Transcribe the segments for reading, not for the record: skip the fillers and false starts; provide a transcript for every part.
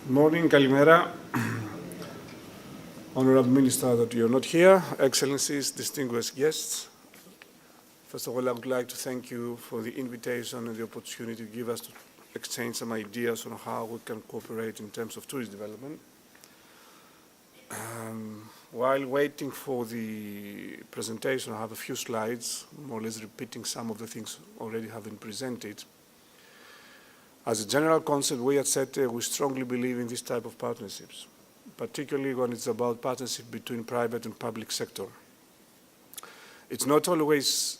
Morning, Kalimera. Honorable Minister that you're not here, Excellencies, distinguished guests. First of all, I would like to thank you for the invitation and the opportunity to give us to exchange some ideas on how we can cooperate in terms of tourist development. While waiting for the presentation, I have a few slides, more or less repeating some of the things already have been presented. As a general concept, we at SETE, we strongly believe in this type of partnerships, particularly when it's about partnership between private and public sector. It's not always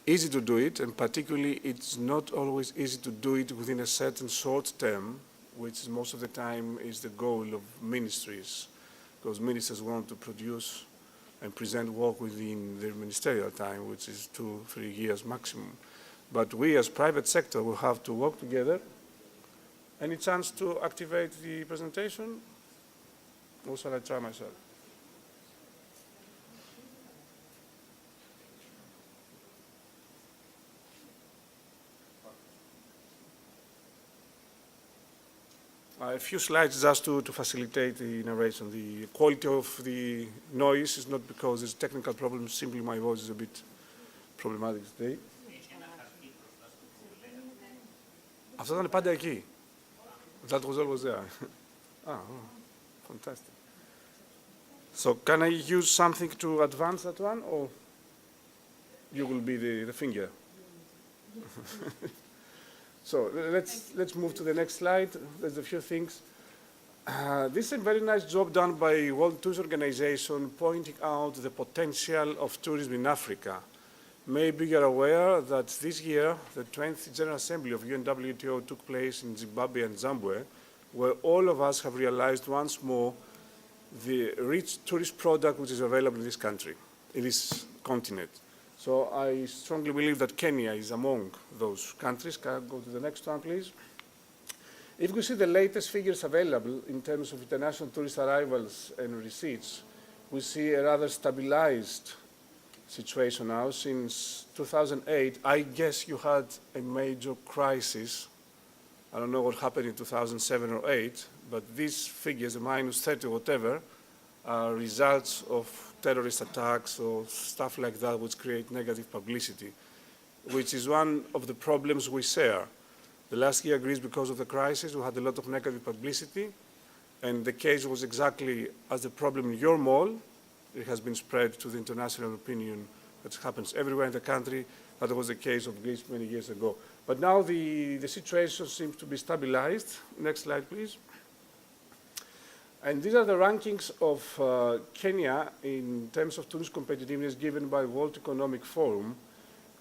easy to do it, and particularly it's not always easy to do it within a certain short term, which most of the time is the goal of ministries, because ministers want to produce and present work within their ministerial time, which is 2-3 years maximum. But we as private sector will have to work together. Any chance to activate the presentation? Or shall I try myself? A few slides just to facilitate the narration. The quality of the noise is not because there's technical problems, simply my voice is a bit problematic today. Αυτό ήταν πάντα εκεί. That was always there. Fantastic. So can I use something to advance that one, or you will be the finger? So let's move to the next slide. There's a few things. This is a very nice job done by World Tourism Organization pointing out the potential of tourism in Africa. Maybe you're aware that this year, the 20th General Assembly of UNWTO took place in Zimbabwe and Zimbabwe, where all of us have realized once more the rich tourist product which is available in this country, in this continent. So I strongly believe that Kenya is among those countries. Can I go to the next one, please? If we see the latest figures available in terms of international tourist arrivals and receipts, we see a rather stabilized situation now. Since 2008, I guess you had a major crisis. I don't know what happened in 2007 or 8, but these figures, -30 or whatever, are results of terrorist attacks or stuff like that which create negative publicity, which is one of the problems we share. The last year, Greece, because of the crisis, we had a lot of negative publicity, and the case was exactly as the problem in your mall. It has been spread to the international opinion that happens everywhere in the country. That was the case of Greece many years ago. But now the situation seems to be stabilized. Next slide, please. And these are the rankings of Kenya in terms of tourist competitiveness given by World Economic Forum.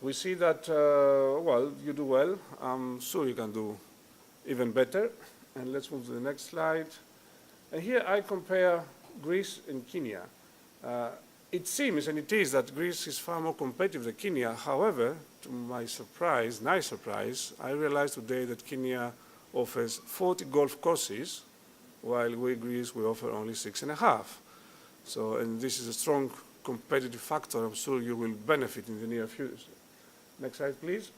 We see that, well, you do well. I'm sure you can do even better. And let's move to the next slide. And here I compare Greece and Kenya. It seems, and it is, that Greece is far more competitive than Kenya. However, to my surprise, nice surprise, I realized today that Kenya offers 40 golf courses, while we, Greece, we offer only 6.5. So, and this is a strong competitive factor. I'm sure you will benefit in the near future. Next slide, please.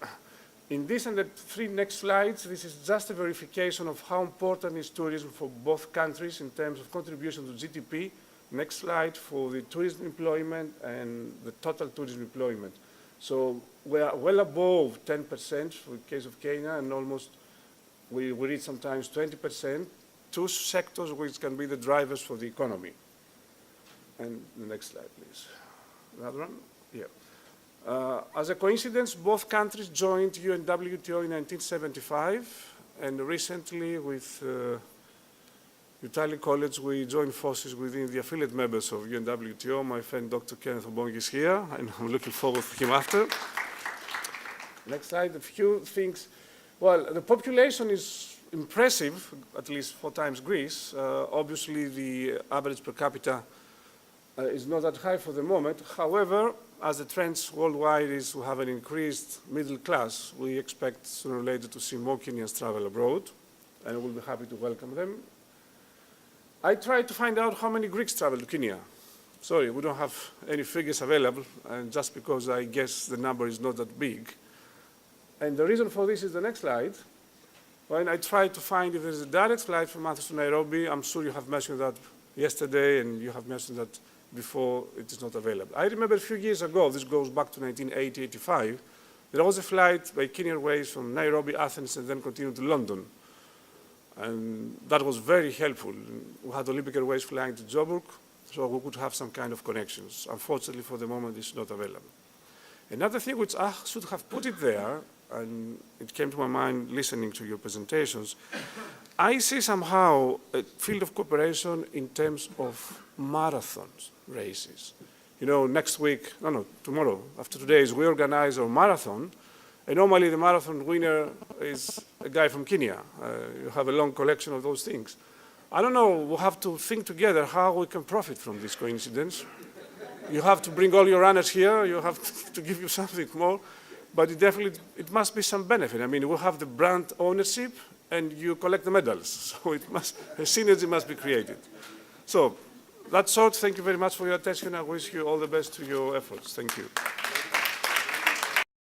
In this and the 3 next slides, this is just a verification of how important is tourism for both countries in terms of contribution to GDP. Next slide for the tourism employment and the total tourism employment. So we are well above 10% for the case of Kenya, and almost we reach sometimes 20%, 2 sectors which can be the drivers for the economy. And the next slide, please. Another one? Yeah. As a coincidence, both countries joined UNWTO in 1975, and recently with Italian colleagues, we joined forces within the affiliate members of UNWTO. My friend Dr. Kenneth Obong is here, and I'm looking forward to him after. Next slide, a few things. Well, the population is impressive, at least 4 times Greece. Obviously, the average per capita is not that high for the moment. However, as the trends worldwide is to have an increased middle class, we expect sooner or later to see more Kenyans travel abroad, and we'll be happy to welcome them. I tried to find out how many Greeks travel to Kenya. Sorry, we don't have any figures available, and just because I guess the number is not that big. And the reason for this is the next slide. When I tried to find if there's a direct flight from Athens to Nairobi, I'm sure you have mentioned that yesterday and you have mentioned that before, it is not available. I remember a few years ago, this goes back to 1980, 85, there was a flight by Kenya Airways from Nairobi, Athens, and then continued to London. And that was very helpful. We had Olympic Airways flying to Joburg, so we could have some kind of connections. Unfortunately, for the moment, it's not available. Another thing which I should have put it there, and it came to my mind listening to your presentations, I see somehow a field of cooperation in terms of marathon races. You know, next week, tomorrow, after today, we organize our marathon, and normally the marathon winner is a guy from Kenya. You have a long collection of those things. I don't know, we'll have to think together how we can profit from this coincidence. You have to bring all your runners here, you have to give you something more, but it must be some benefit. I mean, we'll have the brand ownership and you collect the medals, so a synergy must be created. So, that's all. Thank you very much for your attention. I wish you all the best to your efforts. Thank you.